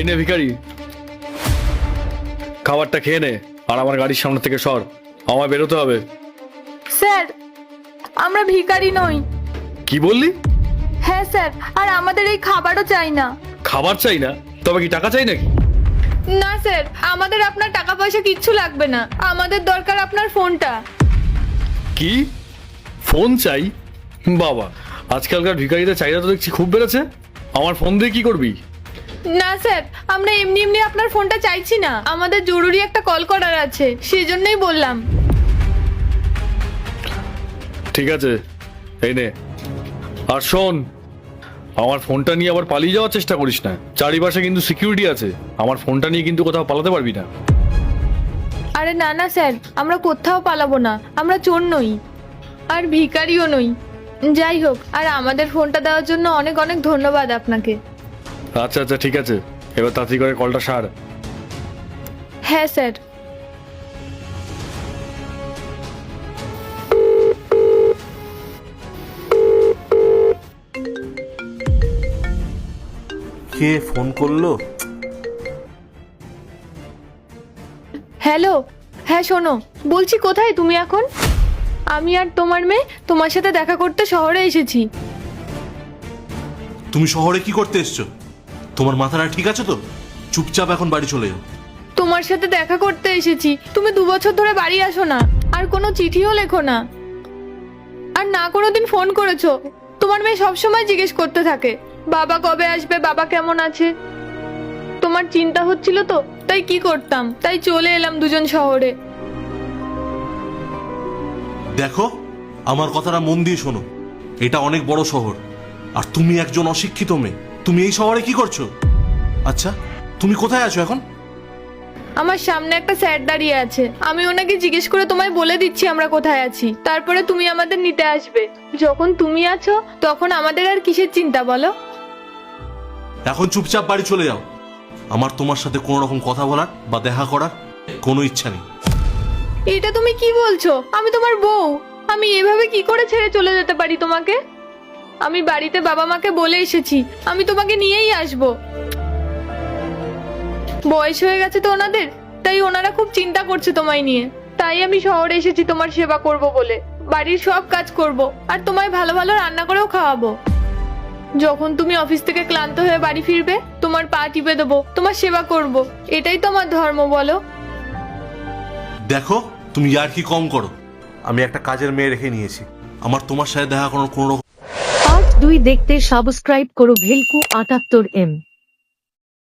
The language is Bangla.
এই নে ভিখারি, খাবারটা খেয়ে নে আর আমার গাড়ির সামনে থেকে সর, আমায় বেরোতে হবে। স্যার, আমরা ভিখারি নই। কি বললি? হ্যাঁ স্যার, আর আমাদের এই খাবারও চাই না। খাবার চাই না? তবে কি টাকা চাই নাকি? না স্যার, আমাদের আপনার টাকা পয়সা কিচ্ছু লাগবে না, আমাদের দরকার আপনার ফোনটা। কি ফোন চাই? বাবা, আজকালকার ভিখারিদের চাহিদা তো দেখছি খুব বেড়েছে। আমার ফোন দিয়ে কি করবি? না স্যার, আমরা এমনি এমনি আপনার ফোনটা চাইছি না, আমাদের জরুরি একটা কল করার আছে, সেই জন্যই বললাম। ঠিক আছে, এই নে। আর শোন, আমার ফোনটা নিয়ে আবার পালিয়ে যাওয়ার চেষ্টা করিস না, চারিপাশে কিন্তু সিকিউরিটি আছে, আমার ফোনটা নিয়ে কিন্তু কোথাও পালাতে পারবি না। আরে না না স্যার, আমরা কোথাও পালাবো না, আমরা চোর নই আর ভিখারিও নই। যাই হোক, আর আমাদের ফোনটা দেওয়ার জন্য অনেক অনেক ধন্যবাদ আপনাকে। আচ্ছা আচ্ছা, ঠিক আছে, এবার তাড়াতাড়ি করে কলটা সার। হ্যাঁ স্যার। কে ফোন করলো? হ্যালো, হ্যাঁ শোনো, বলছি কোথায় তুমি এখন? আমি আর তোমার মেয়ে তোমার সাথে দেখা করতে শহরে এসেছি। তুমি শহরে কি করতে এসছো? তোমার মাথাটা ঠিক আছে তো? চুপচাপ এখন বাড়ি চলে যাও। তোমার সাথে দেখা করতে এসেছি, তুমি 2 বছর ধরে বাড়ি আসো না, আর কোনো চিঠিও লেখো না, আর না কোনোদিন ফোন করেছো। তোমার মেয়ে সবসময় জিজ্ঞেস করতে থাকে বাবা কবে আসবে, বাবা কেমন আছে। তোমার চিন্তা হচ্ছিল তো, তাই কি করতাম, তাই চলে এলাম দুজন শহরে। দেখো, আমার কথাটা মন দিয়ে শোনো, এটা অনেক বড় শহর, আর তুমি একজন অশিক্ষিত মেয়ে। তুমি এই শহরে কি করছো? আচ্ছা, তুমি কোথায় আছো এখন? আমার সামনে একটা স্যার দাঁড়িয়ে আছে, আমি ওনাকে জিজ্ঞেস করে তোমায় বলে দিচ্ছি আমরা কোথায় আছি, তারপরে তুমি আমাদের নিতে আসবে। যখন তুমি আছো তখন আমাদের আর কিসের চিন্তা বলো? এখন চুপচাপ বাড়ি চলে যাও। আমার তোমার সাথে কোনো রকম কথা বলার বা দেখা করার কোনো ইচ্ছা নেই। এটা তুমি কি বলছো? আমি তোমার বউ, আমি এভাবে কি করে ছেড়ে চলে যেতে পারি তোমাকে? আমি বাড়িতে বাবা মাকে বলে এসেছি আমি তোমাকে নিয়েই আসবো। বয়স হয়ে গেছে তো ওনাদের, তাই ওনারা খুব চিন্তা করছে তোমায় নিয়ে, তাই আমি শহরে এসেছি তোমার সেবা করব বলে। বাড়ির সব কাজ করব, আর তোমায় ভালো ভালো রান্না করেও খাওয়াবো। যখন তুমি অফিস থেকে ক্লান্ত হয়ে বাড়ি ফিরবে, তোমার পা টিপে দেবো, তোমার সেবা করব। এটাই তো আমার ধর্ম, বলো? দেখো, তুমি আর কি কম করো। আমি একটা কাজের মেয়ে রেখে নিয়েছি, আমার তোমার সাথে দেখা করার কোনো রকম। পার্ট 2 দেখতে সাবস্ক্রাইব করো ভেলকু 78M।